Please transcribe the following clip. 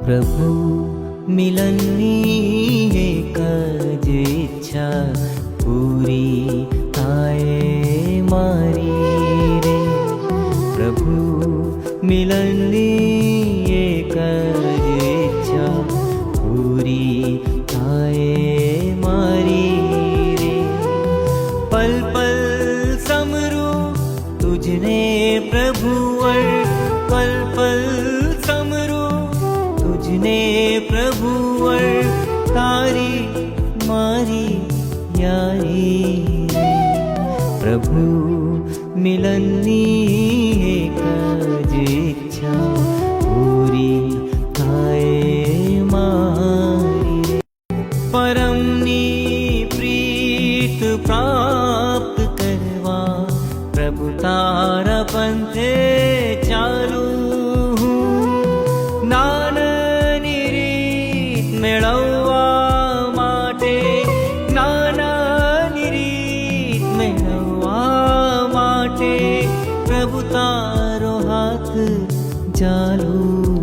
प्रभु मिलननी एक ज इच्छा पूरी थाए मारी रे। प्रभु मिलननी एक ज इच्छा पूरी थाए मारी रे। पल पल समरू तुझने प्रभुवर, पल पल समरू तुझने प्रभुवर, तारी मारी यारी रे। प्रभु मिलननी एक ज इच्छा पूरी थाए मारी रे। परमनी प्रीत प्राप्त करवा प्रभु तारा पंथे चालू। नानानी રીત મેળવવા માટે, નાનાની રીત મેળવવા માટે પ્રભુ તારો હાથ ચાલુ।